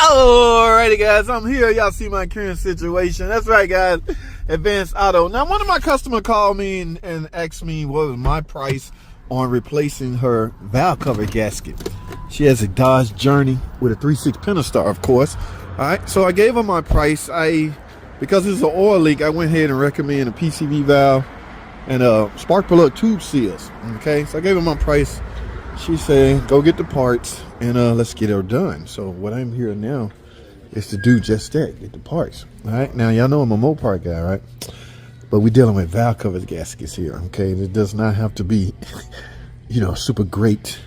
Alrighty guys, I'm here. Y'all see my current situation. That's right guys, Advanced Auto. Now one of my customers called me and asked me what was my price on replacing her valve cover gasket. She has a Dodge Journey with a 3.6 Pentastar, of course. Alright, so I gave her my price. Because it's an oil leak, I went ahead and recommended a PCV valve and spark plug tube seals. Okay, so I gave her my price. She said, go get the parts and let's get her done. So what I'm here now is to do just that, get the parts. All right, now y'all know I'm a Mopar guy, right? But we're dealing with valve cover gaskets here, okay? It does not have to be, you know, super great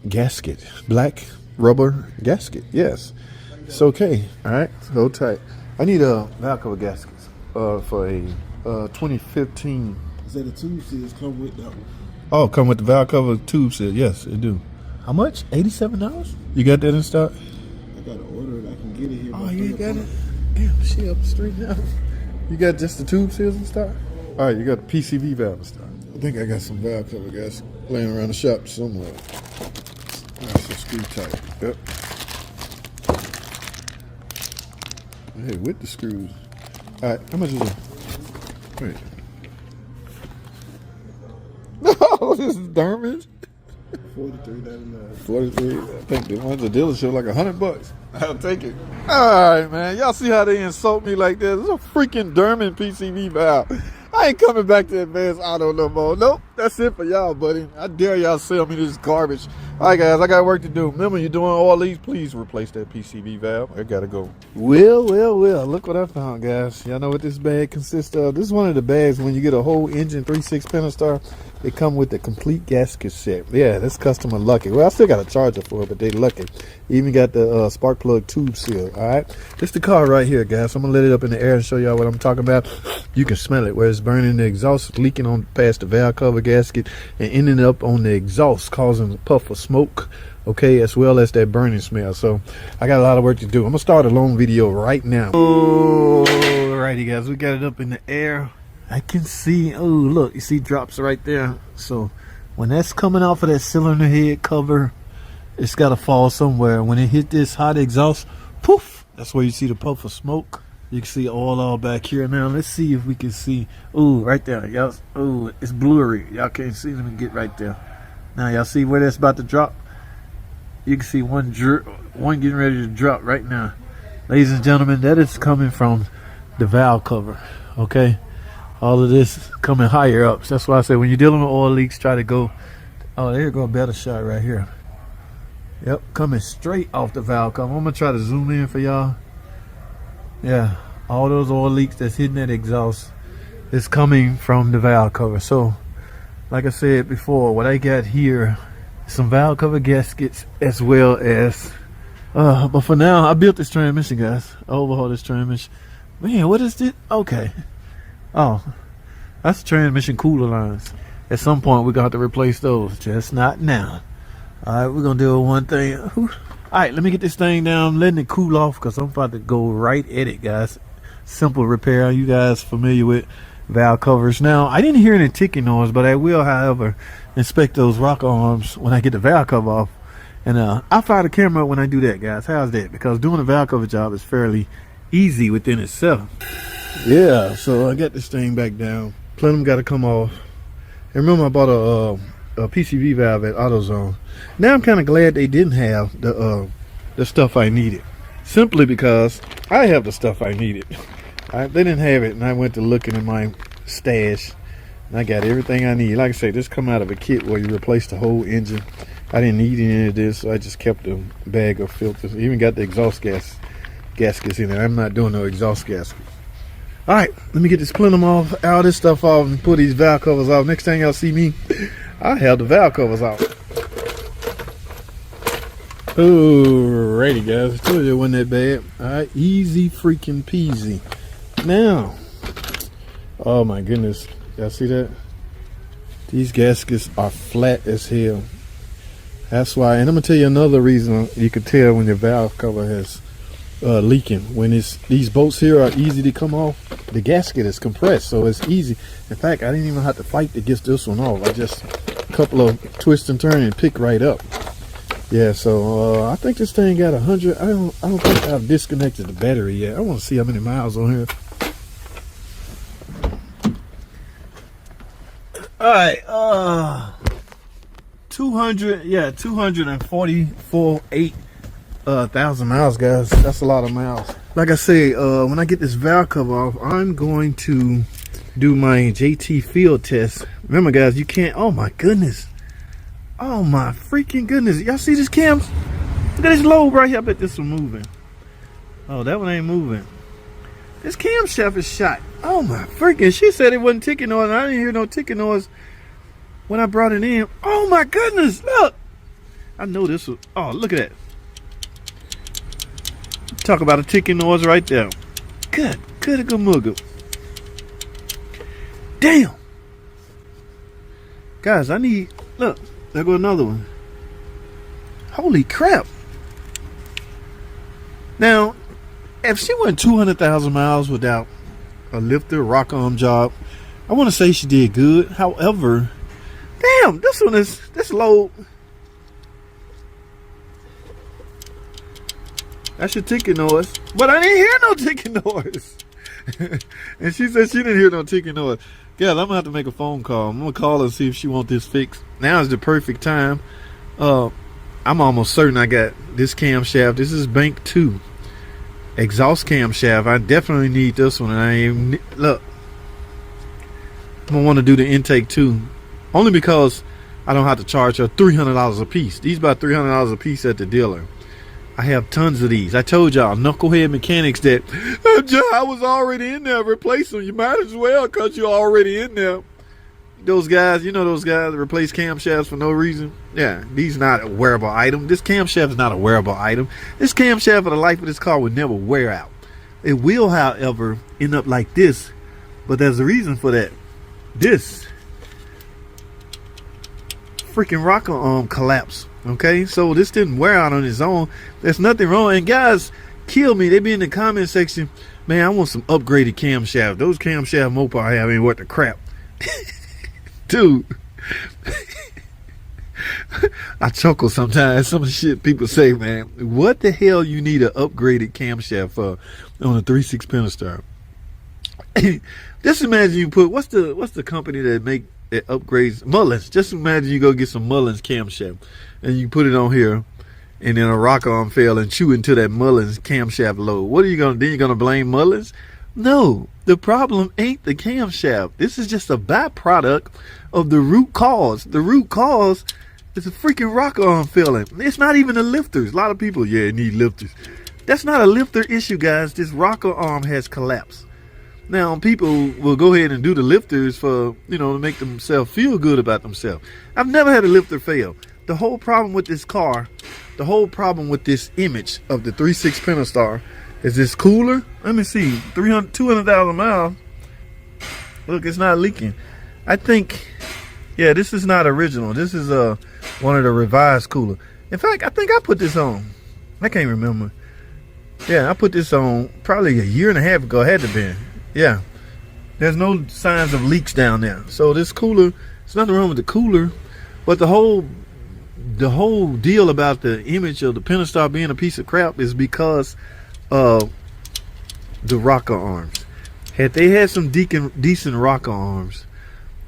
gasket. Black rubber gasket, yes. It's okay, all right? Hold tight. I need a valve cover gasket for a 2015. Is that the tube seals come with that one? Oh, come with the valve cover tube seal. Yes, it do. How much? $87? You got that in stock? I got to order it. I can get it here. Oh, you got it? Damn, she up the street now. You got just the tube seals in stock? All right, you got the PCV valve in stock. I think I got some valve cover gas laying around the shop somewhere. All right, so screw tight. Yep. Hey, with the screws. All right, how much is it? Wait. No, this is Dermot. $43.99. 43. I think the ones at the dealership like $100. I'll take it. All right, man. Y'all see how they insult me like this? It's a freaking Dermot PCV valve. I ain't coming back to Advanced Auto no more. Nope, that's it for y'all, buddy. I dare y'all sell me this garbage. All right, guys, I got work to do. Remember, you're doing all these. Please replace that PCV valve. I gotta go. Well. Look what I found, guys. Y'all know what this bag consists of. This is one of the bags when you get a whole engine 3.6 Pentastar. They come with the complete gasket set. Yeah, this customer lucky. Well, I still got a charger for it, but they lucky. Even got the spark plug tube seal. All right, this the car right here, guys. I'm gonna let it up in the air and show y'all what I'm talking about. You can smell it where it's burning the exhaust, leaking on past the valve cover gasket, and ending up on the exhaust, causing a puff of smoke. Okay, as well as that burning smell. So I got a lot of work to do. I'm gonna start a long video right now. Alrighty, guys, we got it up in the air. I can see, oh look, you see drops right there. So when that's coming off of that cylinder head cover, it's got to fall somewhere. When it hit this hot exhaust, poof, that's where you see the puff of smoke. You can see oil all back here. Now let's see if we can see. Oh, right there, y'all. Oh, it's blurry. Y'all can't see. Let me get right there. Now y'all see where that's about to drop. You can see one getting ready to drop right now. Ladies and gentlemen, that is coming from the valve cover. Okay. All of this coming higher up. So that's why I say when you're dealing with oil leaks, try to go. Oh, there you go, a better shot right here. Yep, coming straight off the valve cover. I'm gonna try to zoom in for y'all. Yeah, all those oil leaks that's hitting that exhaust is coming from the valve cover. So, like I said before, what I got here, some valve cover gaskets as well as. But for now, I built this transmission, guys. I overhauled this transmission. Man, what is this? Okay. Oh, that's transmission cooler lines. At some point, we're going to have to replace those. Just not now. All right, we're going to do one thing. All right, let me get this thing down. I'm letting it cool off because I'm about to go right at it, guys. Simple repair. You guys familiar with valve covers. Now, I didn't hear any ticking noise, but I will, however, inspect those rocker arms when I get the valve cover off. And I'll fire the camera up when I do that, guys. How's that? Because doing a valve cover job is fairly easy within itself. Yeah, so I got this thing back down. Plenum got to come off. And remember, I bought a PCV valve at AutoZone. Now I'm kind of glad they didn't have the stuff I needed, simply because I have the stuff I needed. They didn't have it, and I went to looking in my stash, and I got everything I need. Like I say, this come out of a kit where you replace the whole engine. I didn't need any of this, so I just kept a bag of filters. I even got the exhaust gaskets in there. I'm not doing no exhaust gasket. All right, let me get this plenum off, all this stuff off, and put these valve covers off. Next time y'all see me, I have the valve covers off. Alrighty, guys, I told you it wasn't that bad. All right, easy freaking peasy. Now, oh my goodness, y'all see that? These gaskets are flat as hell. That's why, and I'm gonna tell you another reason you can tell when your valve cover has leaking. When these bolts here are easy to come off, the gasket is compressed, so it's easy. In fact, I didn't even have to fight to get this one off. I just a couple of twists and turn and pick right up. Yeah, so I think this thing got 100. I don't think I've disconnected the battery yet. I want to see how many miles on here. All right, 244,000 miles, guys. That's a lot of miles. Like I say, when I get this valve cover off, I'm going to do my JT field test. Remember, guys, you can't. Oh my goodness. Oh my freaking goodness. Y'all see this cam? Look at this lobe right here. I bet this one moving. Oh, that one ain't moving. This camshaft is shot. Oh my freaking. She said it wasn't ticking noise. I didn't hear no ticking noise when I brought it in. Oh my goodness. Look. I know this was. Oh, look at that. Talk about a ticking noise right there. Good mugger. Damn. Guys, I need. Look. There go another one. Holy crap. Now, if she went 200,000 miles without a lifter, rock arm job, I want to say she did good. However, damn, this one is, this low. That's your ticking noise. But I didn't hear no ticking noise. And she said she didn't hear no ticking noise. Yeah, I'm going to have to make a phone call. I'm going to call her and see if she wants this fixed. Now is the perfect time. I'm almost certain I got this camshaft. This is bank 2. Exhaust camshaft. I definitely need this one. And I ain't, look. I'm going to want to do the intake too. Only because I don't have to charge her $300 a piece. These about $300 a piece at the dealer. I have tons of these. I told y'all, knucklehead mechanics that I was already in there replacing. You might as well because you're already in there. Those guys, you know those guys that replace camshafts for no reason? Yeah, these not a wearable item. This camshaft is not a wearable item. This camshaft for the life of this car will never wear out. It will, however, end up like this. But there's a reason for that. This freaking rocker arm collapsed. Okay, so this didn't wear out on its own. There's nothing wrong. And guys, kill me. They be in the comment section. Man, I want some upgraded camshaft. Those camshaft Mopar I have ain't worth the crap. Dude. I chuckle sometimes. Some of the shit people say, man. What the hell you need an upgraded camshaft for on a 3.6 Pentastar? Just imagine you put, what's the company that make it upgrades Mullins? Just imagine you go get some Mullins camshaft and you put it on here, and then a rock arm fell and chew into that Mullins camshaft load. What are you gonna do? You're gonna blame Mullins? No, the problem ain't the camshaft. This is just a byproduct of the root cause. The root cause is a freaking rock arm failing. It's not even the lifters. A lot of people, yeah, need lifters. That's not a lifter issue, guys. This rocker arm has collapsed. Now, people will go ahead and do the lifters for, you know, to make themselves feel good about themselves. I've never had a lifter fail. The whole problem with this car, the whole problem with this image of the 3.6 Pentastar is this cooler. Let me see, 200,000 miles. Look, it's not leaking. I think, yeah, this is not original. This is one of the revised cooler. In fact, I think I put this on. I can't remember. Yeah, I put this on probably a year and a half ago. It had to be. Yeah, there's no signs of leaks down there. So this cooler, there's nothing wrong with the cooler, but the whole deal about the image of the Pentastar being a piece of crap is because of the rocker arms. Had they had some decent rocker arms,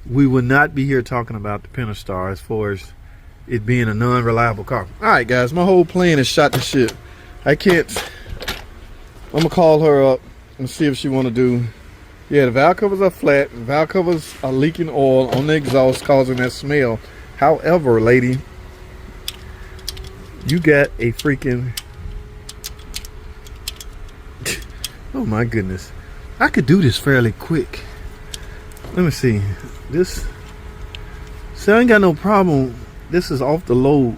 we would not be here talking about the Pentastar as far as it being a non-reliable car. All right, guys, my whole plan is shot to shit. I can't. I'm gonna call her up and see if she want to do. Yeah, the valve covers are flat. The valve covers are leaking oil on the exhaust, causing that smell. However, lady, you got a freaking. Oh my goodness, I could do this fairly quick. Let me see this. See, I ain't got no problem. This is off the load.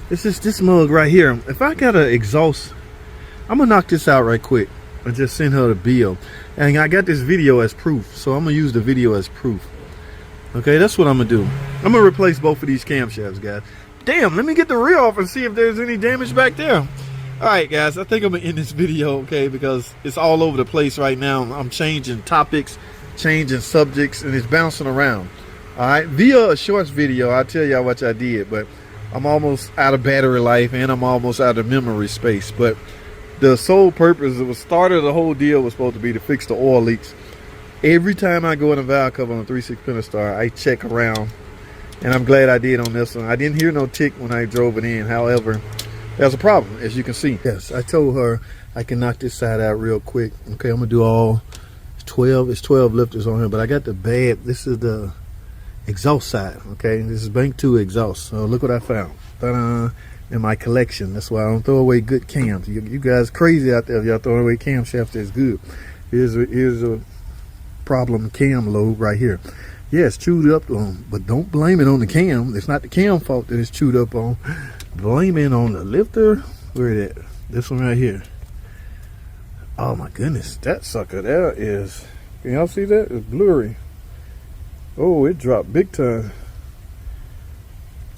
This is this mug right here. If I got an exhaust, I'm gonna knock this out right quick and just send her the bill. And I got this video as proof, so I'm gonna use the video as proof. Okay, that's what I'm gonna do. I'm gonna replace both of these camshafts, guys. Damn, let me get the reel off and see if there's any damage back there. All right, guys, I think I'm gonna end this video, okay, because it's all over the place right now. I'm changing topics, changing subjects, and it's bouncing around. All right, via a shorts video, I'll tell y'all what I did, but I'm almost out of battery life and I'm almost out of memory space. But the sole purpose, it was started, the whole deal was supposed to be to fix the oil leaks. Every time I go in a valve cover on a 3.6 Pentastar, I check around, and I'm glad I did on this one. I didn't hear no tick when I drove it in. However, there's a problem, as you can see. Yes, I told her I can knock this side out real quick. Okay, I'm gonna do all 12. It's 12 lifters on here, but I got the bad. This is the exhaust side. Okay, this is bank 2 exhaust. So look what I found. Ta-da! In my collection. That's why I don't throw away good cams. You guys crazy out there if y'all throwing away camshaft that's good. Here's a problem cam lobe right here. Yeah, it's chewed up on, but don't blame it on the cam. It's not the cam fault that it's chewed up on. Blame it on the lifter. Where is it? This one right here. Oh my goodness, that sucker there is, can y'all see that? It's blurry. Oh, it dropped big time.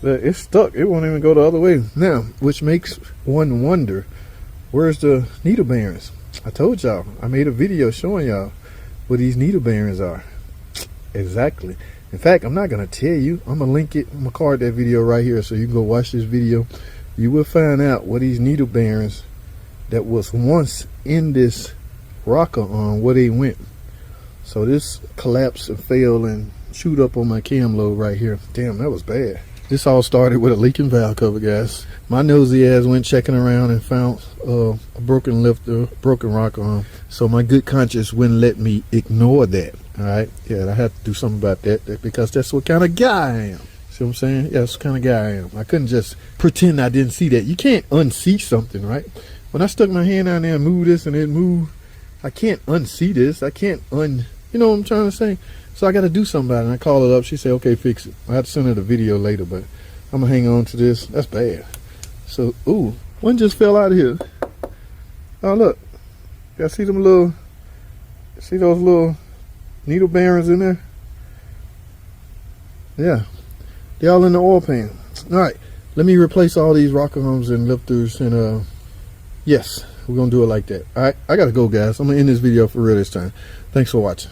It's stuck. It won't even go the other way now, which makes one wonder, where's the needle bearings? I told y'all, I made a video showing y'all where these needle bearings are. Exactly. In fact, I'm not gonna tell you. I'm gonna link it. I'm gonna card that video right here so you can go watch this video. You will find out what these needle bearings that was once in this rocker on, where they went. So this collapsed and fell and chewed up on my cam lobe right here. Damn, that was bad. This all started with a leaking valve cover, guys. My nosy ass went checking around and found a broken lifter, broken rocker arm. So my good conscience wouldn't let me ignore that. All right, yeah, I had to do something about that because that's what kind of guy I am. See what I'm saying? Yeah, that's the kind of guy I am. I couldn't just pretend I didn't see that. You can't unsee something, right? When I stuck my hand down there and moved this and it moved, I can't unsee this. I can't you know what I'm trying to say? So I got to do something about it. And I called her up. She said, okay, fix it. I have to send her the video later, but I'm going to hang on to this. That's bad. So, ooh, one just fell out of here. Oh, look. Y'all see them little, see those little needle bearings in there? Yeah. They're all in the oil pan. All right. Let me replace all these rocker arms and lifters. And, yes, we're going to do it like that. All right. I got to go, guys. I'm going to end this video for real this time. Thanks for watching.